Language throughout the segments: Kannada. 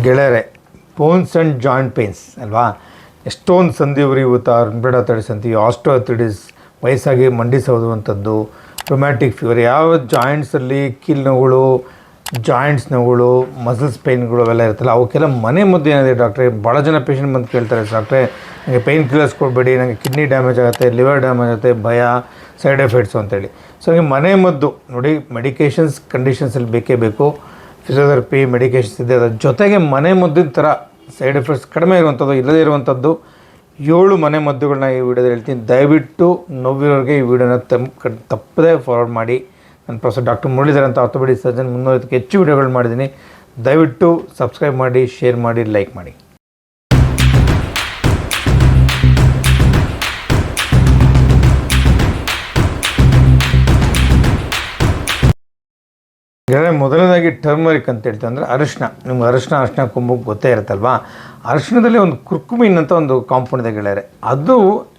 ಗೆಳೆಯರೆ, ಬೋನ್ಸ್ ಆ್ಯಂಡ್ ಜಾಯಿಂಟ್ ಪೇನ್ಸ್ ಅಲ್ವಾ, ಎಷ್ಟೊಂದು ಸಂಧಿ ಉರಿಯೂತ, ರುಮಟೈಡ್ ಸಂಧಿ, ಆಸ್ಟಿಯೋಆರ್ಥ್ರೈಟಿಸ್, ವಯಸ್ಸಾಗಿ ಮಂಡಿ ಸವದುವಂಥದ್ದು, ರೊಮ್ಯಾಟಿಕ್ ಫೀವರ್, ಯಾವ ಜಾಯಿಂಟ್ಸಲ್ಲಿ ಕೀಲು ನೋವುಗಳು, ಜಾಯಿಂಟ್ಸ್ ನೋವುಗಳು, ಮಸಲ್ಸ್ ಪೇಯ್ನ್ಗಳು ಅವೆಲ್ಲ ಇರುತ್ತಲ್ಲ, ಅವಕ್ಕೆಲ್ಲ ಮನೆ ಮದ್ದು ಏನಿದೆ ಡಾಕ್ಟ್ರೆ? ಭಾಳ ಜನ ಪೇಷಂಟ್ ಬಂದು ಕೇಳ್ತಾರೆ, ಡಾಕ್ಟ್ರೆ ನನಗೆ ಪೇಯ್ನ್ ಕಿಲ್ಲರ್ಸ್ ಕೊಡಬೇಡಿ, ನನಗೆ ಕಿಡ್ನಿ ಡ್ಯಾಮೇಜ್ ಆಗುತ್ತೆ, ಲಿವರ್ ಡ್ಯಾಮೇಜ್ ಆಗುತ್ತೆ, ಭಯ, ಸೈಡ್ ಎಫೆಕ್ಟ್ಸು ಅಂತೇಳಿ. ಸೊ ಹಾಗೆ ಮನೆ ಮದ್ದು ನೋಡಿ, ಮೆಡಿಕೇಷನ್ಸ್ ಕಂಡೀಷನ್ಸಲ್ಲಿ ಬೇಕೇ ಬೇಕು. ಫಿಸಿಯೋಥೆರಪಿ ಮೆಡಿಕೇಷನ್ಸ್ ಇದೆ, ಅದರ ಜೊತೆಗೆ ಮನೆ ಮದ್ದಿನ ಥರ ಸೈಡ್ ಎಫೆಕ್ಟ್ಸ್ ಕಡಿಮೆ ಇರುವಂಥದ್ದು, ಇಲ್ಲದೇ ಇರುವಂಥದ್ದು 7 ಮನೆ ಮದ್ದುಗಳನ್ನ ಈ ವಿಡಿಯೋದಲ್ಲಿ ಹೇಳ್ತೀನಿ. ದಯವಿಟ್ಟು ನೋವಿರೋರಿಗೆ ಈ ವಿಡಿಯೋನ ತಪ್ಪದೇ ಫಾರ್ವರ್ಡ್ ಮಾಡಿ. ನನ್ನ ಪ್ರೊಫೆಸರ್ ಡಾಕ್ಟರ್ ಮುರಳೀಧರ್ ಅಂತ ಆರ್ಥೋಪೆಡಿಕ್ ಸರ್ಜನ್, 300ಕ್ಕೂ ಹೆಚ್ಚು ವಿಡಿಯೋಗಳು ಮಾಡಿದ್ದೀನಿ. ದಯವಿಟ್ಟು ಸಬ್ಸ್ಕ್ರೈಬ್ ಮಾಡಿ, ಶೇರ್ ಮಾಡಿ, ಲೈಕ್ ಮಾಡಿ. ಮೊದಲನೇದಾಗಿ ಟರ್ಮರಿಕ್ ಅಂತ ಹೇಳ್ತೀವಿ, ಅಂದರೆ ಅರಿಶಿನ. ನಿಮ್ಗೆ ಅರಿಶಿನ ಕೊಂಬು ಗೊತ್ತೇ ಇರುತ್ತಲ್ವಾ. ಅರಿಶಿನದಲ್ಲಿ ಒಂದು ಕುರ್ಕುಮಿನ್ ಅಂತ ಒಂದು ಕಾಂಪೌಂಡ್ ಇದೆ ಗೆಳೆಯರೆ, ಅದು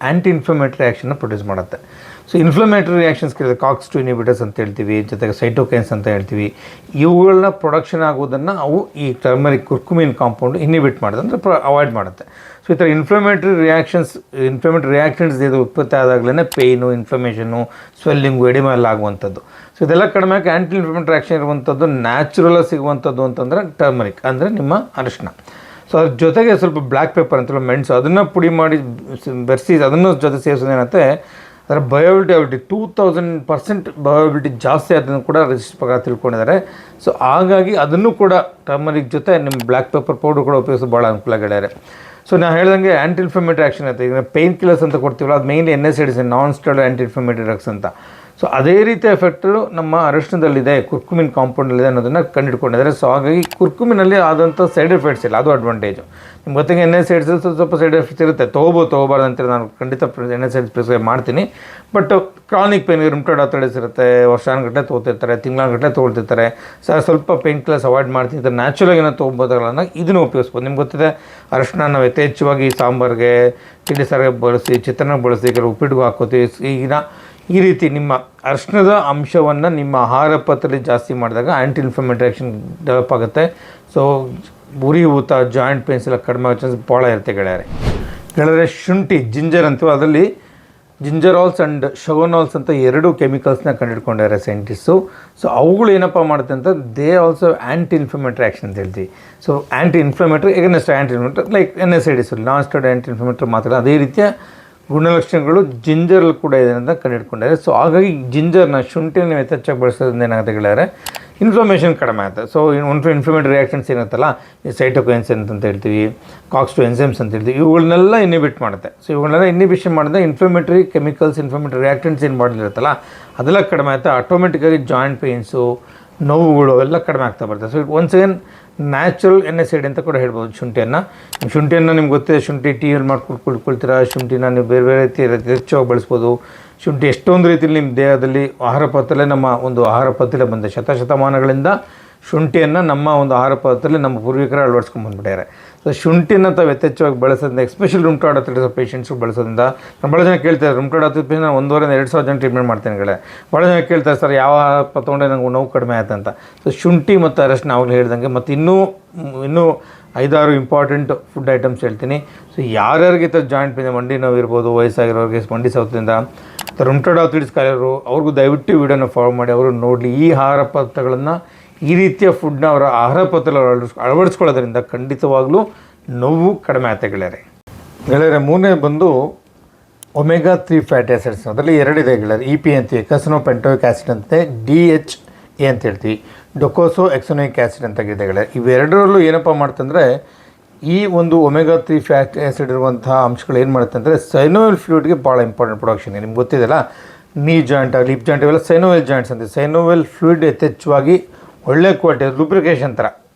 ಆ್ಯಂಟಿ ಇನ್ಫ್ಲಮೇಟರಿ ಆ್ಯಕ್ಷನ್ನ ಪ್ರೊಡ್ಯೂಸ್ ಮಾಡುತ್ತೆ. ಸೊ ಇನ್ಫ್ಲಮೇಟರಿ ರಿಯಾಕ್ಷನ್ಸ್ ಕೇಳಿದ್ರೆ COX-2 ಇನ್ಹಿಬಿಟರ್ಸ್ ಅಂತ ಹೇಳ್ತೀವಿ, ಜೊತೆಗೆ ಸೈಟೋಕೈನ್ಸ್ ಅಂತ ಹೇಳ್ತೀವಿ. ಇವುಗಳನ್ನ ಪ್ರೊಡಕ್ಷನ್ ಆಗೋದನ್ನು ಅವು ಈ ಟರ್ಮರಿಕ್ ಕುರ್ಕುಮಿನ್ ಕಾಂಪೌಂಡ್ ಇನ್ಹಿಬಿಟ್ ಮಾಡೋದು, ಅಂದರೆ ಅವಾಯ್ಡ್ ಮಾಡುತ್ತೆ. ಸೊ ಈ ಥರ ಇನ್ಫ್ಲಮೇಟರಿ ರಿಯಾಕ್ಷನ್ಸ್ ಇದು ಉತ್ಪತ್ತಿ ಆದಾಗಲೇ ಪೇಯ್ನು, ಇನ್ಫ್ಲಮೇಷನು, ಸ್ವೆಲ್ಲಿಂಗು, ಎಡಿಮಾ ಎಲ್ಲ ಆಗುವಂಥದ್ದು. ಸೊ ಇದೆಲ್ಲ ಕಡಿಮೆ ಆಗಿ ಆ್ಯಂಟಿ ಇನ್ಫ್ಲಮೇಟರಿ ಆ್ಯಕ್ಷನ್ ಇರುವಂಥದ್ದು ನ್ಯಾಚುರಲಾಗಿ ಸಿಗುವಂಥದ್ದು ಅಂತಂದರೆ ಟರ್ಮರಿಕ್, ಅಂದರೆ ನಿಮ್ಮ ಅರಿಶಿನ. ಸೊ ಅದ್ರ ಜೊತೆಗೆ ಸ್ವಲ್ಪ ಬ್ಲ್ಯಾಕ್ ಪೆಪ್ಪರ್ ಅಂತೇಳಿ ಮೆಣಸು, ಅದನ್ನು ಪುಡಿ ಮಾಡಿ ಬೆರೆಸಿ ಅದನ್ನು ಜೊತೆ ಸೇರಿಸೋದೇನಂತೆ ಅದರ ಬಯೋಬಿಲಿಟಿ 2000% ಬಯೋಬಿಲಿಟಿ ಜಾಸ್ತಿ ಅದನ್ನು ಕೂಡ ರಿಸರ್ಚ್ ಪ್ರಕಾರ ತಿಳ್ಕೊಂಡಿದ್ದಾರೆ. ಸೊ ಹಾಗಾಗಿ ಅದನ್ನು ಕೂಡ ಟರ್ಮರಿಕ್ ಜೊತೆ ನಿಮ್ಮ ಬ್ಲ್ಯಾಕ್ ಪೆಪ್ಪರ್ ಪೌಡ್ರ್ ಕೂಡ ಉಪಯೋಗಿಸೋದು ಭಾಳ ಅನುಕೂಲ ಗೆಳೆಯರೆ. ಸೊ ನಾನು ಹೇಳ್ದಂಗೆ ಆ್ಯಂಟಿ ಇನ್ಫ್ಲಮೇಟರಿ ಆ್ಯಕ್ಷನ್ ಆಗುತ್ತೆ. ಈಗ ಪೇಯ್ನ್ ಕಿಲ್ಲರ್ಸ್ ಅಂತ ಕೊಡ್ತೀವಲ್ಲ, ಅದು ಮೇಯ್ನ್ಲಿ NSAIDs, ನಾನ್ ಸ್ಟೆರಾಯ್ಡ್ ಆ್ಯಂಟಿ ಇನ್ಫ್ಲಮೇಟರಿ ಡ್ರಗ್ಸ್ ಅಂತ. ಸೊ ಅದೇ ರೀತಿ ಎಫೆಕ್ಟು ನಮ್ಮ ಅರಿಶಿನದಲ್ಲಿದೆ, ಕುರ್ಕುಮಿನ್ ಕಾಂಪೌಂಡಲ್ಲಿದೆ ಅನ್ನೋದನ್ನು ಕಂಡುಹಿಡ್ಕೊಂಡಿದ್ದಾರೆ. ಸೊ ಹಾಗಾಗಿ ಕುರ್ಕುಮಿನಲ್ಲಿ ಆದಂಥ ಸೈಡ್ ಎಫೆಕ್ಟ್ಸ್ ಇಲ್ಲ, ಅದು ಅಡ್ವಾಂಟೇಜು. ನಿಮ್ಗೆ ಗೊತ್ತಿಗೆ NSAIDs ಸ್ವಲ್ಪ ಸೈಡ್ ಎಫೆಕ್ಟ್ಸ್ ಇರುತ್ತೆ, ತೊಗೋಬಾರ್ದು ಅಂತೇಳಿ ನಾನು ಖಂಡಿತ NSAIDs ಪ್ರಿಸ್ಕ್ರೈಬ್ ಮಾಡ್ತೀನಿ. ಬಟ್ ಕ್ರಾನಿಕ್ ಪೇಯ್ನ್ಗೆ ರುಮಟೈಡ್ ಆರ್ಥರೈಟಿಸ್ ಇರುತ್ತೆ, ವರ್ಷಾನುಗಟ್ಟಲೆ ತೊಗೊತಿರ್ತಾರೆ, ತಿಂಗಳಾನುಗಟ್ಟಲೆ ತೊಗೊಳ್ತಿರ್ತಾರೆ. ಸ್ವಲ್ಪ ಪೇಯ್ನ್ ಕಿಲ್ಲರ್ಸ್ ಅವಾಯ್ಡ್ ಮಾಡ್ತೀನಿ, ಇದು ನ್ಯಾಚುರಲಾಗಿ ಏನೋ ತೊಗೊಬೋದಾಗಲ್ಲ, ಇದನ್ನು ಉಪಯೋಗಿಸ್ಬೋದು. ನಿಮ್ಗೆ ಗೊತ್ತಿದೆ ಅರಿಶಿನ ನಾವು ಯಥೇಚ್ಛವಾಗಿ ಸಾಂಬಾರಿಗೆ, ತಿಂಡಿ ಸಾರಿಗೆ ಬಳಸಿ, ಚಿತ್ರಾನ್ನ ಬಳಸಿ, ಕೆಲವು ಉಪ್ಪಿಟ್ಟಿಗೂ ಹಾಕೋತೀವಿ. ಈ ರೀತಿ ನಿಮ್ಮ ಅರಿಶಿನದ ಅಂಶವನ್ನು ನಿಮ್ಮ ಆಹಾರ ಪದ್ಧತಿಯಲ್ಲಿ ಜಾಸ್ತಿ ಮಾಡಿದಾಗ ಆ್ಯಂಟಿ ಇನ್ಫ್ಲಮೇಟರಿ ಆ್ಯಕ್ಷನ್ ಡೆವಲಪ್ ಆಗುತ್ತೆ. ಸೊ ಉರಿಯೂತ, ಜಾಯಿಂಟ್ ಪೇನ್ಸ್ ಎಲ್ಲ ಕಡಿಮೆ ಆಗೋ ಚಾನ್ಸ್ ಭಾಳ ಇರುತ್ತೆ ಗೆಳೆಯರೆ. ಶುಂಠಿ, ಜಿಂಜರ್ ಅಂತೀವಿ, ಅದರಲ್ಲಿ ಜಿಂಜರಾಲ್ಸ್ ಆ್ಯಂಡ್ ಶೊಗೊನಾಲ್ಸ್ ಅಂತ 2 ಕೆಮಿಕಲ್ಸ್ನ ಕಂಡುಹಿಡ್ಕೊಂಡಿದ್ದಾರೆ ಸೈಂಟಿಸ್ಟು. ಸೊ ಅವುಗಳು ಏನಪ್ಪ ಮಾಡುತ್ತೆ ಅಂತ, they also anti inflammatory action ಅಂತ ಹೇಳ್ತೀವಿ. ಸೊ ಆ್ಯಂಟಿ ಇನ್ಫ್ಲಮೇಟರಿ ಎಗನೆಸ್ಟ್ ಆ್ಯಂಟಿ ಇನ್ಫ್ಲಮೇಟರಿ, ಲೈಕ್ NSAIDs ನಾನ್ ಸ್ಟೆರಾಯ್ಡ್ ಆ್ಯಂಟಿ ಇನ್ಫ್ಲಮೇಟರಿ ಮಾತ್ರ ಅದೇ ರೀತಿಯ ಗುಣಲಕ್ಷಣಗಳು ಜಿಂಜರಲ್ಲಿ ಕೂಡ ಇದೆ ಅಂತ ಕಂಡುಹಿಡ್ಕೊಂಡಿದ್ದಾರೆ. ಸೊ ಹಾಗಾಗಿ ಜಿಂಜರ್ನ, ಶುಂಠಿನ ಯಥೇಚ್ಛಾಗಿ ಬಳಸೋದ್ರಿಂದ ಏನಾಗುತ್ತೆ ಗೆಳೆಯರೆ, ಇನ್ಫ್ಲಮೇಷನ್ ಕಡಿಮೆ ಆಗುತ್ತೆ. ಸೊ ಇನ್ಫ್ಲಮೇಟರಿ ರಿಯಾಕ್ಷನ್ಸ್ ಏನಿರುತ್ತಲ್ಲ, ಈ ಸೈಟೋಕೈನ್ಸ್ ಅಂತ ಹೇಳ್ತೀವಿ, COX-2 ಎನ್ಸೈಮ್ಸ್ ಅಂತ ಹೇಳ್ತೀವಿ, ಇವುಗಳನ್ನೆಲ್ಲ ಇನ್ಹಿಬಿಟ್ ಮಾಡುತ್ತೆ. ಸೊ ಇವುಗಳನ್ನೆಲ್ಲ ಇನ್ಹಿಬಿಷನ್ ಮಾಡಿದ್ರೆ ಇನ್ಫ್ಲಮೇಟರಿ ಕೆಮಿಕಲ್ಸ್, ಇನ್ಫ್ಲಮೇಟರಿ ರಿಯಾಕ್ಷನ್ಸ್ ಏನು ಮಾಡಿರುತ್ತಲ್ಲ ಅದೆಲ್ಲ ಕಡಿಮೆ ಆಗುತ್ತೆ. ಆಟೋಮೆಟಿಕಾಗಿ ಜಾಯಿಂಟ್ ಪೇಯ್ನ್ಸು, ನೋವುಗಳು ಅವೆಲ್ಲ ಕಡಿಮೆ ಆಗ್ತಾ ಬರ್ತದೆ. So once again natural NSAID ಅಂತ ಕೂಡ ಹೇಳ್ಬೋದು ಶುಂಠಿಯನ್ನು. ನಿಮ್ಗೆ ಗೊತ್ತಿದೆ, ಶುಂಠಿ ಟೀಯಲ್ಲಿ ಮಾಡ್ಕೊಂಡು ಕುಡ್ಕೊಳ್ತೀರಾ, ಶುಂಠಿನ ನೀವು ಬೇರೆ ರೀತಿ ಹೆಚ್ಚಾಗಿ ಬಳಸ್ಬೋದು. ಶುಂಠಿ ಎಷ್ಟೊಂದು ರೀತಿಯಲ್ಲಿ ನಿಮ್ಮ ದೇಹದಲ್ಲಿ ಆಹಾರ ಪದ್ಧತಿಯಲ್ಲೇ, ನಮ್ಮ ಒಂದು ಆಹಾರ ಪದ್ಧತಿಯಲ್ಲೇ ಬಂದಿದೆ. ಶತಮಾನಗಳಿಂದ ಶುಂಠಿಯನ್ನು ನಮ್ಮ ಒಂದು ಆಹಾರ ಪದ್ಧತಿಯಲ್ಲಿ ನಮ್ಮ ಪೂರ್ವಿಕರು ಅಳವಡಿಸ್ಕೊಂಡ್ಬಂದ್ಬಿಟ್ಟಾರೆ. ಸೊ ಶುಂಠಿನ ತಾವು ಯಥೇಚ್ಛವಾಗಿ ಬಳಸೋದ್ರಿಂದ, ಎಸ್ಪೆಷಲಿ ರುಮಟೈಡ್ ಆರ್ಥರೈಟಿಸ್ ಪೇಷಂಟ್ಸ್ಗಳು ಬಳಸೋದ್ರಿಂದ, ನಾನು ಭಾಳ ಜನ ಕೇಳ್ತಾರೆ, ರುಮಟೈಡ್ ಆರ್ಥರೈಟಿಸ್ ಪೇಷಂಟ್ 1,500-2,000 ಜನ ಟ್ರೀಟ್ಮೆಂಟ್ ಮಾಡ್ತೇನೆ ಭಾಳ ಜನ ಕೇಳ್ತಾರೆ, ಸರ್ ಯಾವ ತೊಗೊಂಡೆ ನಂಗೆ ನೋವು ಕಡಿಮೆ ಆಯ್ತು ಅಂತ. ಸೊ ಶುಂಠಿ ಮತ್ತು ಅರಿಶಿನ ಅವಾಗಲೇ ಹೇಳ್ದಂಗೆ, ಮತ್ತು ಇನ್ನೂ 5-6 ಇಂಪಾರ್ಟೆಂಟ್ ಫುಡ್ ಐಟಮ್ಸ್ ಹೇಳ್ತೀನಿ. ಸೊ ಯಾರ್ಯಾರಿಗೆ ಈ ಥರ ಜಾಯಿಂಟ್ ಪೇನ್, ಮಂಡಿ ನೋವು ಇರ್ಬೋದು, ವಯಸ್ಸಾಗಿರೋರಿಗೆ ಮಂಡಿ ಸೌತದಿಂದ, ರುಮಟೈಡ್ ಆರ್ಥರೈಟಿಸ್ ಕಾಯಿಲೆರು, ಅವ್ರಿಗೂ ದಯವಿಟ್ಟು ವಿಡಿಯೋನ ಫಾಲೋ ಮಾಡಿ, ಅವರು ನೋಡಲಿ. ಈ ಆಹಾರ ಪದಾರ್ಥಗಳನ್ನು, ಈ ರೀತಿಯ ಫುಡ್ನ ಅವರ ಆಹಾರ ಪದ್ಧತಿಯಲ್ಲಿ ಅಳವಡಿಸ್ಕೊಳ್ಳೋದ್ರಿಂದ ಖಂಡಿತವಾಗ್ಲೂ ನೋವು ಕಡಿಮೆ ಆಗುತ್ತೆ ಗೆಳೆಯರೆ. ಮೂರನೇ ಬಂದು ಒಮೆಗಾ-3 ಫ್ಯಾಟಿ ಆ್ಯಸಿಡ್ಸ್. ಅದರಲ್ಲಿ 2 ಇದೆ ಗೆಳೆಯರೆ. EP ಅಂತೀವಿ, ಎಕಸನೋಪೆಂಟೋಯಿಕ್ ಆ್ಯಸಿಡ್ ಅಂತೆ, DHA ಅಂತ ಹೇಳ್ತೀವಿ, ಡೊಕೋಸೋ ಎಕ್ಸೋನೋಯಿಕ್ ಆ್ಯಸಿಡ್ ಅಂತ ಇದೆ ಗೆಳೆಯರೆ. ಇವೆರಡರಲ್ಲೂ ಏನಪ್ಪ ಮಾಡ್ತಂದರೆ, ಈ ಒಂದು ಒಮೆಗಾ-3 ಫ್ಯಾಟಿ ಆ್ಯಸಿಡ್ ಇರುವಂಥ ಅಂಶಗಳು ಏನು ಮಾಡುತ್ತೆ ಅಂದರೆ, ಸೈನೋವಿಯಲ್ ಫ್ಲೂಯಿಡ್ಗೆ ಭಾಳ ಇಂಪಾರ್ಟೆಂಟ್ ಪ್ರೊಡಕ್ಷನ್. ನಿಮ್ಗೆ ಗೊತ್ತಿದೆಯಲ್ಲ, ನೀ ಜಾಯಿಂಟ್ ಆಗಲಿ, ಹಿಪ್ ಜಾಯಿಂಟ್ ಇವೆಲ್ಲ ಸೈನೋವಿಯಲ್ ಜಾಯಿಂಟ್ಸ್ ಅಂತೀವಿ. ಸೈನೋವಿಯಲ್ ಫ್ಲೂಯಿಡ್ ಯಥೇಚ್ಛವಾಗಿ ಒಳ್ಳೆ ಕ್ವಾಲಿಟಿ, ಲೂಬ್ರಿಕೇಷನ್ ಥರ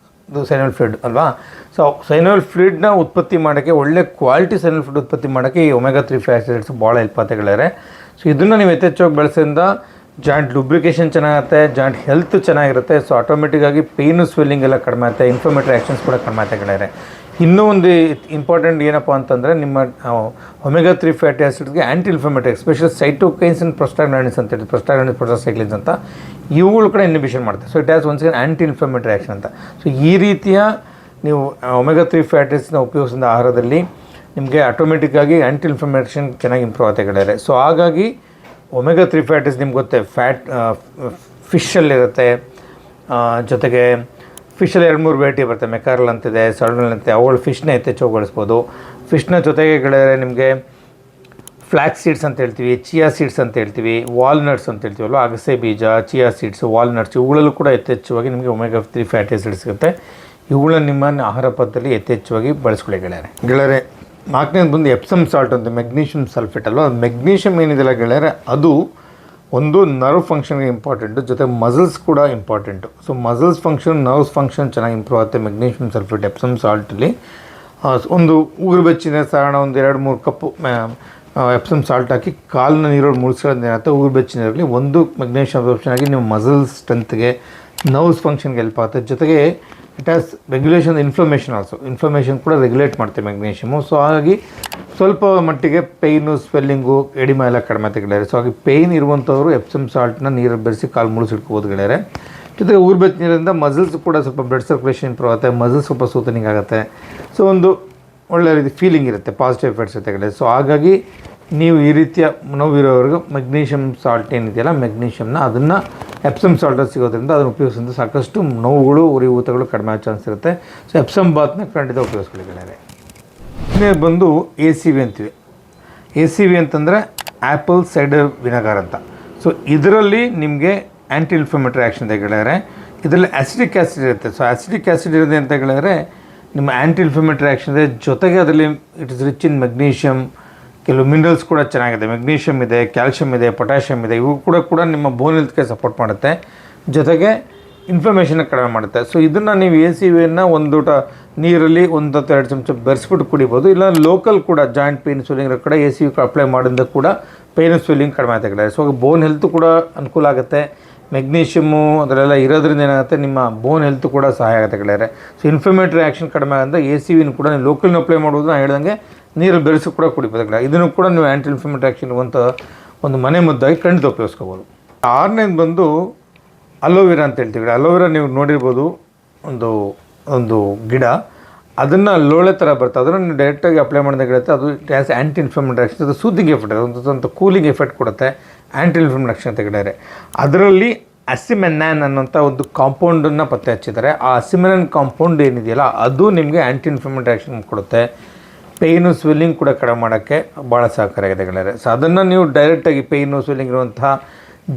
ಇದು ಸೈನೋವಿಯಲ್ ಫ್ಲೂಯಿಡ್ ಅಲ್ವಾ. ಸೊ ಸೈನೋವಿಯಲ್ ಫ್ಲೂಯಿಡ್ನ ಉತ್ಪತ್ತಿ ಮಾಡೋಕ್ಕೆ, ಒಳ್ಳೆ ಕ್ವಾಲಿಟಿ ಸೈನೋವಿಯಲ್ ಫ್ಲೂಯಿಡ್ ಉತ್ಪತ್ತಿ ಮಾಡೋಕ್ಕೆ ಈ ಒಮೆಗಾ-3 ಫ್ಯಾಟಿ ಆ್ಯಸಿಡ್ಸ್ ಭಾಳ ಹೆಲ್ಪ್ ಆಗುತ್ತೆ ಗೆಳೆಯರೆ. ಸೊ ಇದನ್ನು ನೀವು ಯಥೇಚ್ಛವಾಗಿ ಬಳಸೋದ್ರಿಂದ ಜಾಯಿಂಟ್ ಲೂಬ್ರಿಕೇಷನ್ ಚೆನ್ನಾಗುತ್ತೆ, ಜಾಯಿಂಟ್ ಹೆಲ್ತ್ ಚೆನ್ನಾಗಿರುತ್ತೆ. ಸೊ ಆಟೋಮೆಟಿಕ್ಕಾಗಿ ಪೇಯ್ನು, ಸ್ವೆಲ್ಲಿಂಗ್ ಎಲ್ಲ ಕಡಿಮೆ ಆಗುತ್ತೆ, ಇನ್ಫ್ಲಮೇಟರಿ ಆ್ಯಕ್ಷನ್ಸ್ ಕೂಡ ಕಡಿಮೆ ಆಗುತ್ತೆ ಗೆಳೆಯರೆ. ಇನ್ನೂ ಒಂದು ಇಂಪಾರ್ಟೆಂಟ್ ಏನಪ್ಪ ಅಂತಂದರೆ, ನಿಮ್ಮ ಒಮೆಗಾ-3 ಫ್ಯಾಟಿ ಆ್ಯಸಿಡ್ಗೆ anti inflammatory, especially cytokines and prostaglandins ಅಂತ ಹೇಳಿ, ಪ್ರೊಸ್ಟಾಗ್ಲಾಂಡಿನ್ಸ್, ಪ್ರೊಸ್ಟಾಸೈಕ್ಲಿನ್ಸ್ ಅಂತ, ಇವುಗಳು ಕೂಡ ಇನ್ಹಿಬಿಷನ್ ಮಾಡುತ್ತೆ. So it has once again anti inflammatory action ಅಂತ. ಸೊ ಈ ರೀತಿಯ ನೀವು ಒಮೆಗಾ 3 ಫ್ಯಾಟಿ ಆಸಿಡ್ಸ್ನ ಉಪಯೋಗಿಸಿದ ಆಹಾರದಲ್ಲಿ ನಿಮಗೆ ಆಟೋಮೆಟಿಕ್ಕಾಗಿ ಆ್ಯಂಟಿ ಇನ್ಫ್ಲಮೇಷನ್ ಚೆನ್ನಾಗಿ ಇಂಪ್ರೂವ್ ಆಗುತ್ತೆ ಗೆಳೆಯರೆ. ಸೊ ಹಾಗಾಗಿ ಒಮೆಗಾ 3 ಫ್ಯಾಟಿ ಆಸಿಡ್ ನಿಮ್ಗೆ ಗೊತ್ತೆ ಫಿಶಲ್ಲಿರುತ್ತೆ. ಜೊತೆಗೆ ಫಿಶಲ್ಲಿ 2-3 ವೆರೈಟಿ ಬರುತ್ತೆ. ಮೆಕಾರಲ್ ಅಂತಿದೆ, ಸಾಲ್ಮನ್ ಅಂತಿದೆ. ಅವುಗಳು ಫಿಶ್ನ ಯಥೇಚ್ಛಗೊಳಿಸ್ಬೋದು. ಫಿಶ್ನ ಜೊತೆಗೆ ಗೆಳೆಯರೆ ನಿಮಗೆ ಫ್ಲ್ಯಾಕ್ಸ್ ಸೀಡ್ಸ್ ಅಂತ ಹೇಳ್ತೀವಿ, ಚಿಯಾ ಸೀಡ್ಸ್ ಅಂತ ಹೇಳ್ತೀವಿ, ವಾಲ್ನಟ್ಸ್ ಅಂತ ಹೇಳ್ತೀವಲ್ವ, ಅಗಸೆ ಬೀಜ, ಚಿಯಾ ಸೀಡ್ಸ್, ವಾಲ್ನಟ್ಸ್ ಇವುಗಳಲ್ಲೂ ಕೂಡ ಯಥೇಚ್ಛವಾಗಿ ನಿಮಗೆ ಒಮೆಗಾ 3 ಫ್ಯಾಟಿ ಆಸಿಡ್ ಸಿಗುತ್ತೆ. ಇವುಗಳನ್ನ ನಿಮ್ಮ ಆಹಾರ ಪದ್ಧತಿಯಲ್ಲಿ ಯಥೇಚ್ಛವಾಗಿ ಬಳಸ್ಕೊಳ್ಳಿ ಗೆಳೆಯರೆ. 4ನೇದು ಬಂದು ಎಪ್ಸಮ್ ಸಾಲ್ಟ್ ಅಂತ, ಮೆಗ್ನೀಷಿಯಮ್ ಸಲ್ಫೇಟ್ ಅಲ್ವ. ಮೆಗ್ನೀಷಿಯಮ್ ಏನಿದೆಯಲ್ಲ ಗೆಳೆಯರೆ, ಅದು ಒಂದು ನರ್ವ್ ಫಂಕ್ಷನ್ಗೆ ಇಂಪಾರ್ಟೆಂಟು, ಜೊತೆ ಮಸಲ್ಸ್ ಕೂಡ important. So muscles function, nerves function ಚೆನ್ನಾಗಿ ಇಂಪ್ರೂವ್ ಆಗುತ್ತೆ ಮೆಗ್ನೀಷಿಯಮ್ ಸಲ್ಫೇಟ್ ಎಪ್ಸಮ್ ಸಾಲ್ಟಲ್ಲಿ. ಒಂದು ಉಗುರು ಬೆಚ್ಚಿನ ಸಾಧಾರಣ ಒಂದು 2-3 ಕಪ್ಪು ಎಪ್ಸಮ್ ಸಾಲ್ಟ್ ಹಾಕಿ ಕಾಲನ್ನ ನೀರಲ್ಲಿ ಮುಳುಗಿಸೋದ್ರಿಂದ ಏನಾಗುತ್ತೆ, ಉಗುರು ಬೆಚ್ಚಿನಲ್ಲಿ ಒಂದು ಮೆಗ್ನೀಷಿಯಮ್ ಅಬ್ಸಾರ್ಪ್ಷನ್ ಆಗಿ ನಿಮ್ಮ ಮಸಲ್ಸ್ ಸ್ಟ್ರೆಂತ್ಗೆ, ನರ್ವ್ಸ್ ಫಂಕ್ಷನ್ಗೆ ಹೆಲ್ಪ್ ಆಗುತ್ತೆ. ಜೊತೆಗೆ it has regulation inflammation also, inflammation ಕೂಡ ರೆಗ್ಯುಲೇಟ್ ಮಾಡ್ತೆ ಮೆಗ್ನೀಷಿಯಮು. ಸೊ ಹಾಗಾಗಿ ಸ್ವಲ್ಪ ಮಟ್ಟಿಗೆ ಪೇಯ್ನು, ಸ್ವೆಲ್ಲಿಂಗು, ಎಡಿಮಾ ಎಲ್ಲ ಕಡಿಮೆ ಆಗುತ್ತೆ ಗೆಳೆಯರೆ. ಸೊ ಹಾಗೆ ಪೇಯ್ನ್ ಇರುವಂಥವ್ರು ಎಪ್ಸಮ್ ಸಾಲ್ಟ್ನ ನೀರಲ್ಲಿ ಬೆರೆಸಿ ಕಾಲು ಮುಳುಗಿಸಿಟ್ಕೋಬೋದು ಗೆಳೆಯರೆ. ಜೊತೆಗೆ ಉಗುರು ನೀರಿಂದ ಮಸಲ್ಸ್ ಕೂಡ ಸ್ವಲ್ಪ ಬ್ಲಡ್ ಸರ್ಕ್ಯುಲೇಷನ್ ಇಂಪ್ರೂವ್ ಆಗುತ್ತೆ, ಮಸಲ್ಸ್ ಸ್ವಲ್ಪ ಸೂತನಿಂಗ್ ಆಗುತ್ತೆ. ಸೊ ಒಂದು ಒಳ್ಳೆ ರೀತಿ ಫೀಲಿಂಗ್ ಇರುತ್ತೆ, ಪಾಸಿಟಿವ್ ಎಫೆಕ್ಟ್ಸ್ ಇರುತ್ತೆ ಗೆಳೆಯರೆ. ಸೊ ಹಾಗಾಗಿ ನೀವು ಈ ರೀತಿಯ ನೋವಿರೋವರೆಗೂ ಮೆಗ್ನೀಷಿಯಮ್ ಸಾಲ್ಟ್ ಏನಿದೆಯಲ್ಲ, ಮೆಗ್ನೀಷಿಯಮ್ನ ಅದನ್ನು ಎಪ್ಸಮ್ ಸಾಲ್ಟಲ್ಲಿ ಸಿಗೋದ್ರಿಂದ ಅದನ್ನು ಉಪಯೋಗಿಸೋದ್ರಿಂದ ಸಾಕಷ್ಟು ನೋವುಗಳು, ಉರಿಯೂತಗಳು ಕಡಿಮೆ ಆಗೋ ಚಾನ್ಸ್ ಇರುತ್ತೆ. ಸೊ ಎಪ್ಸಮ್ ಬಾತ್ನ ಖಂಡಿತ ಉಪಯೋಗಿಸ್ಕೊಳ್ಳಿ ಗೆಳೆಯರೆ. ಇನ್ನೇ ಬಂದು ACV ಅಂತೀವಿ. ACV ಅಂತಂದರೆ ಆ್ಯಪಲ್ ಸೈಡರ್ ವಿನೆಗಾರ್ ಅಂತ. ಸೊ ಇದರಲ್ಲಿ ನಿಮಗೆ ಆ್ಯಂಟಿ ಇನ್ಫ್ಲಮೇಟರಿ ಆ್ಯಕ್ಷನ್ ಇದೆ ಗೆಳೆಯರೆ. ಇದರಲ್ಲಿ ಆ್ಯಸಿಡಿಕ್ ಆ್ಯಸಿಡ್ ಇರುತ್ತೆ. ಸೊ ಆ್ಯಸಿಡಿಕ್ ಆ್ಯಸಿಡ್ ಇರೋದೆ ಅಂತ ಗೆಳೆಯರೆ ನಿಮ್ಮ ಆ್ಯಂಟಿ ಇನ್ಫ್ಲಮೇಟರಿ ಆ್ಯಕ್ಷನ್ ಇದೆ. ಜೊತೆಗೆ ಅದರಲ್ಲಿ it is rich in magnesium, ಕೆಲವು ಮಿನರಲ್ಸ್ ಕೂಡ ಚೆನ್ನಾಗಿದೆ. ಮೆಗ್ನೀಷಿಯಮ್ ಇದೆ, ಕ್ಯಾಲ್ಶಿಯಮ್ ಇದೆ, ಪೊಟ್ಯಾಷಿಯಮ್ ಇದೆ. ಇವು ಕೂಡ ನಿಮ್ಮ ಬೋನ್ ಹೆಲ್ತ್ಗೆ ಸಪೋರ್ಟ್ ಮಾಡುತ್ತೆ, ಜೊತೆಗೆ ಇನ್ಫ್ಲಮೇಷನ್ನ ಕಡಿಮೆ ಮಾಡುತ್ತೆ. ಸೊ ಇದನ್ನು ನೀವು ACVಯನ್ನು ಒಂದು ನೀರಲ್ಲಿ 1-2 ಚಮಚ ಬೆರೆಸ್ಬಿಟ್ಟು ಕುಡಿಬೋದು. ಇಲ್ಲ ಲೋಕಲ್ ಕೂಡ ಜಾಯಿಂಟ್ ಪೇಯ್ನ್ ಸ್ವೆಲ್ಲಿಂಗ್ ಕಡೆ ACV ಅಪ್ಲೈ ಮಾಡೋದ್ರಿಂದ ಕೂಡ ಪೇಯ್ನ್ ಸ್ವೆಲ್ಲಿಂಗ್ ಕಡಿಮೆ ಆಗುತ್ತೆ. ಸೊ ಬೋನ್ ಹೆಲ್ತ್ ಕೂಡ ಅನುಕೂಲ ಆಗುತ್ತೆ. ಮೆಗ್ನೀಷಿಯಮ್ಮು ಅದರೆಲ್ಲ ಇರೋದ್ರಿಂದ ಏನಾಗುತ್ತೆ, ನಿಮ್ಮ ಬೋನ್ ಹೆಲ್ತ್ ಕೂಡ ಸಹಾಯ ಆಗುತ್ತೆ ಗೆಳೆಯರೆ. ಸೊ ಇನ್ಫ್ಲಮೇಟರಿ ಆ್ಯಕ್ಷನ್ ಕಡಿಮೆ ಆಗುತ್ತೆ. ACVನ ಕೂಡ ನೀವು ಲೋಕಲ್ನ ಅಪ್ಲೈ ಮಾಡ್ಬೋದು, ನಾನು ಹೇಳ್ದಂಗೆ ನೀರಲ್ಲಿ ಬೆರೆಸಿ ಕೂಡ ಕುಡಿಬೋದು ಗೆಳೆಯರೆ. ಇದನ್ನು ಕೂಡ ನೀವು ಆ್ಯಂಟಿ ಇನ್ಫ್ಲಮೇಟರಿ ಆ್ಯಕ್ಷನ್ ಅಂತ ಒಂದು ಮನೆ ಮದ್ದಾಗಿ ಖಂಡಿತ ಉಪಯೋಗಿಸ್ಕೋಬೋದು. 6ನೇದು ಬಂದು ಅಲೋವೆರಾ ಅಂತ ಹೇಳ್ತೀವಿ. ಅಲೋವೆರಾ ನೀವು ನೋಡಿರ್ಬೋದು, ಒಂದು ಗಿಡ, ಅದನ್ನು ಲೋಳೆ ಥರ ಬರುತ್ತೆ. ಅದನ್ನು ನೀವು ಡೈರೆಕ್ಟಾಗಿ ಅಪ್ಲೈ ಮಾಡಿದಾಗಿರುತ್ತೆ. ಅದು ಆ್ಯಸ್ ಆ್ಯಂಟಿ ಇನ್ಫ್ಲಮೇಟರಿ ಆ್ಯಕ್ಷನ್, ಅದು ಸೂದಿಂಗ್ ಎಫೆಕ್ಟ್, ಒಂದು ಕೂಲಿಂಗ್ ಎಫೆಕ್ಟ್ ಕೊಡುತ್ತೆ, ಆ್ಯಂಟಿ ಇನ್ಫ್ಲಮೇಟರಿ ಆ್ಯಕ್ಷನ್ ಅಂತ ಗೆಳೆಯರೆ. ಅದರಲ್ಲಿ ಅಸಿಮೆನಾನ್ ಅನ್ನೋಂಥ ಒಂದು ಕಾಂಪೌಂಡನ್ನು ಪತ್ತೆ ಹಚ್ಚಿದ್ದಾರೆ. ಆ ಅಸಿಮೆನಾನ್ ಕಾಂಪೌಂಡ್ ಏನಿದೆಯಲ್ಲ, ಅದು ನಿಮಗೆ ಆ್ಯಂಟಿ ಇನ್ಫ್ಲಮೇಟರಿ ಆ್ಯಕ್ಷನ್ ಕೊಡುತ್ತೆ. ಪೇಯ್ನು, ಸ್ವೆಲ್ಲಿಂಗ್ ಕೂಡ ಕಡಿಮೆ ಮಾಡೋಕ್ಕೆ ಭಾಳ ಸಹಕಾರಿಯಾಗಿದೆ ಗೆಳೆಯರೆ. ಸೊ ಅದನ್ನು ನೀವು ಡೈರೆಕ್ಟಾಗಿ ಪೇಯ್ನು, ಸ್ವೆಲ್ಲಿಂಗ್ ಇರುವಂಥ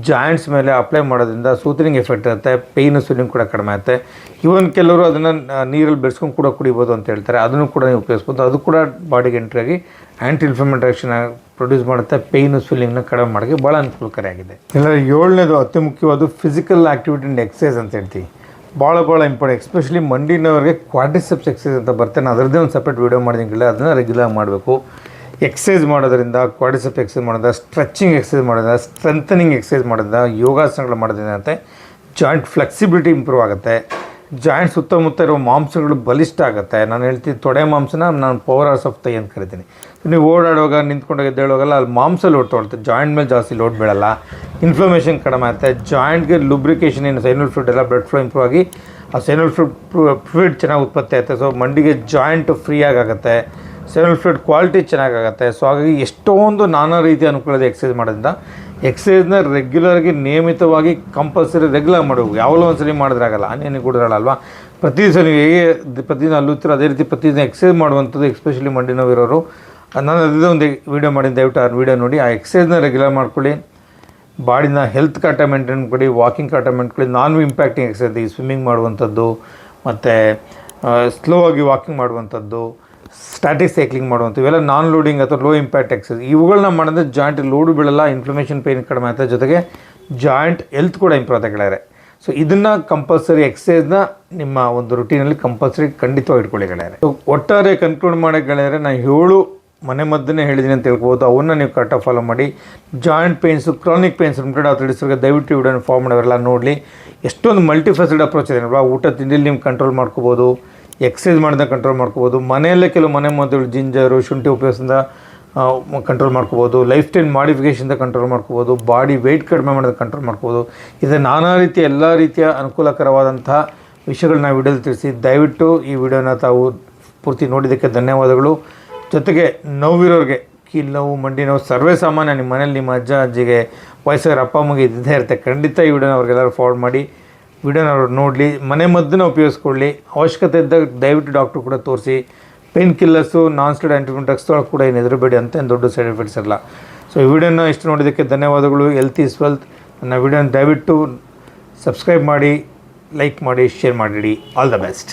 ಜಾಯಿಂಟ್ಸ್ ಮೇಲೆ ಅಪ್ಲೈ ಮಾಡೋದ್ರಿಂದ ಸೂತನಿಂಗ್ ಎಫೆಕ್ಟ್ ಇರುತ್ತೆ, ಪೇಯ್ನು, ಸ್ವೆಲ್ಲಿಂಗ್ ಕೂಡ ಕಡಿಮೆ ಆಗುತ್ತೆ. ಇವನ್ ಕೆಲವರು ಅದನ್ನು ನೀರಲ್ಲಿ ಬೆರೆಸ್ಕೊಂಡು ಕೂಡ ಕುಡಿಬೋದು ಅಂತ ಹೇಳ್ತಾರೆ. ಅದನ್ನು ಕೂಡ ನೀವು ಉಪಯೋಗಿಸ್ಬೋದು. ಅದು ಕೂಡ ಬಾಡಿಗೆ ಎಂಟ್ರಿಯಾಗಿ ಆ್ಯಂಟಿ ಇನ್ಫ್ಲಮೇಟರಿ ಆ್ಯಕ್ಷನ್ ಪ್ರೊಡ್ಯೂಸ್ ಮಾಡುತ್ತೆ, ಪೇಯ್ನು, ಸ್ವೆಲ್ಲಿಂಗ್ನ ಕಡಿಮೆ ಮಾಡೋಕ್ಕೆ ಭಾಳ ಅನುಕೂಲಕಾರಿಯಾಗಿದೆ. ಇಲ್ಲ 7ನೇದು ಅತಿ ಮುಖ್ಯವಾದ ಫಿಸಿಕಲ್ ಆ್ಯಕ್ಟಿವಿಟಿ ಆ್ಯಂಡ್ ಎಕ್ಸಸೈಸ್ ಅಂತ ಹೇಳ್ತೀವಿ. ಭಾಳ ಇಂಪಾರ್ಟೆಂಟ್. ಎಸ್ಪೆಷಲಿ ಮಂಡಿನವ್ರಿಗೆ ಕ್ವಾಡ್ರಿಸೆಪ್ಸ್ ಎಕ್ಸಸೈಸ್ ಅಂತ ಬರ್ತೇನೆ, ಅದರದ್ದೇ ಒಂದು ಸಪ್ರೇಟ್ ವೀಡಿಯೋ ಮಾಡಿದಂಗಿಲ್ಲ. ಅದನ್ನು ರೆಗ್ಯುಲರ್ ಮಾಡಬೇಕು. ಎಕ್ಸಸೈಸ್ ಮಾಡೋದ್ರಿಂದ, ಕ್ವಾಡ್ರಿಸೆಪ್ಸ್ ಎಕ್ಸಸೈಸ್ ಮಾಡೋದ್ರಿಂದ, ಸ್ಟ್ರೆಚಿಂಗ್ ಎಕ್ಸಸೈಸ್ ಮಾಡೋದ್ರಿಂದ, ಸ್ಟ್ರೆಂಥನಿಂಗ್ ಎಕ್ಸಸೈಸ್ ಮಾಡೋದ್ರಿಂದ, ಯೋಗಾಸನಗಳು ಮಾಡೋದ್ರಿಂದ ಅಂತ ಜಾಯಿಂಟ್ ಫ್ಲೆಕ್ಸಿಬಿಲಿಟಿ ಇಂಪ್ರೂವ್ ಆಗುತ್ತೆ. ಜಾಯಿಂಟ್ ಸುತ್ತಮುತ್ತ ಇರೋ ಮಾಂಸಗಳು ಬಲಿಷ್ಠ ಆಗುತ್ತೆ. ನಾನು ಹೇಳ್ತೀನಿ, ತೊಡೆ ಮಾಂಸನ ನಾನು ಪವರ್ ಹಾರ್ಸ್ ಆಫ್ ಥೈ ಅಂತ ಕರಿತೀನಿ. ನೀವು ಓಡಾಡುವಾಗ, ನಿಂತ್ಕೊಂಡಾಗ, ಎದ್ದೇಳುವಾಗಲ್ಲ ಅಲ್ಲಿ ಮಾಂಸ ಲೋಡ್ ತೊಗೊಳುತ್ತೆ, ಜಾಯಿಂಟ್ ಮೇಲೆ ಜಾಸ್ತಿ ಲೋಡ್ ಬೀಳಲ್ಲ, ಇನ್ಫ್ಲಮೇಷನ್ ಕಡಿಮೆ ಆಗುತ್ತೆ. ಜಾಯಿಂಟ್ಗೆ ಲುಬ್ರಿಕೇಷನ್ ಏನು ಸೈನಲ್ ಫ್ಲೂಯಿಡ್ ಎಲ್ಲ ಬ್ಲಡ್ ಫ್ಲೋ ಇಂಪ್ರೂವ್ ಆಗಿ ಆ ಸೈನಲ್ ಫ್ಲೂಯಿಡ್ ಚೆನ್ನಾಗಿ ಉತ್ಪತ್ತಿ ಆಗುತ್ತೆ. ಸೊ ಮಂಡಿಗೆ ಜಾಯಿಂಟ್ ಫ್ರೀಯಾಗಿ ಆಗುತ್ತೆ, ಸೈನಲ್ ಫ್ಲೂಯಿಡ್ ಕ್ವಾಲಿಟಿ ಚೆನ್ನಾಗಾಗುತ್ತೆ. ಸೊ ಹಾಗಾಗಿ ಎಷ್ಟೊಂದು ನಾನಾ ರೀತಿಯ ಅನುಕೂಲದ ಎಕ್ಸಸೈಸ್ ಮಾಡೋದ್ರಿಂದ ಎಕ್ಸಸೈಸ್ನ ರೆಗ್ಯುಲರ್ಗೆ ನಿಯಮಿತವಾಗಿ ಕಂಪಲ್ಸರಿ ರೆಗ್ಯುಲರ್ ಮಾಡಬೇಕು. ಯಾವಾಗಲೂ ಒಂದು ಸಲ ಮಾಡಿದ್ರಾಗಲ್ಲ, ಅನ್ನೇನು ಕುಡಿದ್ರಲ್ಲ. ಪ್ರತಿ ದಿವಸ ನೀವು ಹೇಗೆ ಪ್ರತಿದಿನ ಅಲ್ಲುತ್ತೀರೋ ಅದೇ ರೀತಿ ಪ್ರತಿದಿನ ಎಕ್ಸಸೈಸ್ ಮಾಡುವಂಥದ್ದು, ಎಸ್ಪೆಷಲಿ ಮಂಡಿ ನೋವಿರೋರು. ನಾನು ಅದೇ ಒಂದು ವೀಡಿಯೋ ಮಾಡಿದ್ದು, ದಯವಿಟ್ಟು ಆ ವೀಡಿಯೋ ನೋಡಿ. ಆ ಎಕ್ಸಸೈಸ್ನ ರೆಗ್ಯುಲರ್ ಮಾಡ್ಕೊಳ್ಳಿ. ಬಾಡಿನ ಹೆಲ್ತ್ ಕಾಟ ಮೇಂಟೈನ್ ಕೊಡಿ, ವಾಕಿಂಗ್ ಕಾಟ ಮೇಂಟೈನ್, ನಾನ್ ಇಂಪ್ಯಾಕ್ಟಿಂಗ್ ಎಕ್ಸಸೈಸ್, ಈ ಸ್ವಿಮ್ಮಿಂಗ್ ಮಾಡುವಂಥದ್ದು, ಮತ್ತು ಸ್ಲೋ ಆಗಿ ವಾಕಿಂಗ್ ಮಾಡುವಂಥದ್ದು, ಸ್ಟ್ಯಾಟಿಕ್ ಸೈಕ್ಲಿಂಗ್ ಮಾಡುವಂಥ, ಇವೆಲ್ಲ ನಾನ್ ಲೋಡಿಂಗ್ ಅಥವಾ ಲೋ ಇಂಪ್ಯಾಕ್ಟ್ ಎಕ್ಸಸೈಸ್. ಇವುಗಳನ್ನ ಮಾಡಿದ್ರೆ ಜಾಯಿಂಟ್ ಲೋಡು ಬೀಳಲ್ಲ, ಇನ್ಫ್ಲಮೇಷನ್ ಪೇಯ್ನ್ ಕಡಿಮೆ ಆಗುತ್ತೆ, ಜೊತೆಗೆ ಜಾಯಿಂಟ್ ಹೆಲ್ತ್ ಕೂಡ ಇಂಪ್ರೂವ್ ಆಗುತ್ತೆ ಗೆಳೆಯರೆ. ಸೊ ಇದನ್ನು ಕಂಪಲ್ಸರಿ ಎಕ್ಸಸೈಸ್ನ ನಿಮ್ಮ ಒಂದು ರುಟೀನಲ್ಲಿ ಕಂಪಲ್ಸರಿ ಖಂಡಿತವಾಗಿ ಇಟ್ಕೊಳ್ಳಿ ಗೆಳೆಯರೆ. ಸೊ ಒಟ್ಟಾರೆ ಕನ್ಕ್ಲೂಡ್ ಮಾಡೋ ಗೆಳೆಯರೆ, ನಾನು 7 ಮನೆ ಮದ್ದನ್ನೇ ಹೇಳಿದ್ದೀನಿ ಅಂತ ಹೇಳ್ಬೋದು. ಅವನ್ನ ನೀವು ಕರೆಕ್ಟಾಗಿ ಫಾಲೋ ಮಾಡಿ. ಜಾಯಿಂಟ್ ಪೇಯ್ನ್ಸು, ಕ್ರಾನಿಕ್ ಪೇಯ್ನ್ಸ್, ರಿಮಟೆಡ್ ಆರ್ಥರೈಟಿಸ್ಗೆ ದಯವಿಟ್ಟು ವಿಡಿಯೋನ ಫಾಲೋ ಮಾಡೋರೆಲ್ಲ ನೋಡಲಿ. ಎಷ್ಟೊಂದು ಮಲ್ಟಿಫೆಸೆಡ್ ಅಪ್ರೋಚ್ ಇದೆ ಅಲ್ವಾ. ಊಟ ತಿಂಡಿಲಿ ನೀವು ಕಂಟ್ರೋಲ್ ಮಾಡ್ಕೋಬೋದು, ಎಕ್ಸಸೈಸ್ ಮಾಡಿದಾಗ ಕಂಟ್ರೋಲ್ ಮಾಡ್ಕೋಬೋದು. ಮನೆಯಲ್ಲೇ ಕೆಲವು ಮನೆ ಮದ್ದುಗಳು, ಜಿಂಜರು, ಶುಂಠಿ ಉಪಯೋಗಿಸಿದ ಕಂಟ್ರೋಲ್ ಮಾಡ್ಕೋಬೋದು. ಲೈಫ್ ಸ್ಟೈಲ್ ಮಾಡಿಫಿಕೇಷನ್ದ ಕಂಟ್ರೋಲ್ ಮಾಡ್ಕೋಬೋದು. ಬಾಡಿ ವೆಯ್ಟ್ ಕಡಿಮೆ ಮಾಡೋದಕ್ಕೆ ಕಂಟ್ರೋಲ್ ಮಾಡ್ಕೋಬೋದು. ಇದು ನಾನಾ ರೀತಿಯ ಎಲ್ಲ ರೀತಿಯ ಅನುಕೂಲಕರವಾದಂಥ ವಿಷಯಗಳನ್ನ ವಿಡಿಯೋದಲ್ಲಿ ತಿಳಿಸಿ. ದಯವಿಟ್ಟು ಈ ವಿಡಿಯೋನ ತಾವು ಪೂರ್ತಿ ನೋಡಿದ್ದಕ್ಕೆ ಧನ್ಯವಾದಗಳು. ಜೊತೆಗೆ ನೋವಿರೋರಿಗೆ ಕೀಲು ನೋವು, ಮಂಡಿ ನೋವು ಸರ್ವೇ ಸಾಮಾನ್ಯ. ನಿಮ್ಮ ಮನೇಲಿ ನಿಮ್ಮ ಅಜ್ಜ ಅಜ್ಜಿಗೆ ವಯಸ್ಸಾಗಿರೋ ಅಪ್ಪ ಅಮ್ಮಗೆ ಇದ್ದೇ ಇರುತ್ತೆ. ಖಂಡಿತ ಈ ವಿಡಿಯೋನ ಅವ್ರಿಗೆಲ್ಲರೂ ಫಾರ್ವರ್ಡ್ ಮಾಡಿ, ವಿಡಿಯೋನ ಅವ್ರು ನೋಡಲಿ, ಮನೆ ಮದ್ದನ್ನ ಉಪಯೋಗಿಸ್ಕೊಳ್ಳಿ. ಅವಶ್ಯಕತೆ ಇದ್ದಾಗ ದಯವಿಟ್ಟು ಡಾಕ್ಟ್ರು ಕೂಡ ತೋರಿಸಿ. ಪೇನ್ ಕಿಲ್ಲರ್ಸು, ನಾನ್ ಸ್ಟೆರಾಯ್ಡ್ ಆ್ಯಂಟಿಬಯೋಟಿಕ್ ಡ್ರಗ್ಸ್ ತೊಗೊಳಕ್ಕೆ ಕೂಡ ಏನು ಹೆದರಬೇಡಿ ಅಂತ ಏನು ದೊಡ್ಡ ಸೈಡ್ ಎಫೆಕ್ಟ್ಸ್ ಇರಲ್ಲ. ಸೊ ಈ ವಿಡಿಯೋನ ಇಷ್ಟು ನೋಡಿದ್ದಕ್ಕೆ ಧನ್ಯವಾದಗಳು. Health is wealth. ನನ್ನ ವಿಡಿಯೋನ ದಯವಿಟ್ಟು ಸಬ್ಸ್ಕ್ರೈಬ್ ಮಾಡಿ, ಲೈಕ್ ಮಾಡಿ, ಶೇರ್ ಮಾಡಿಡಿ. All the best.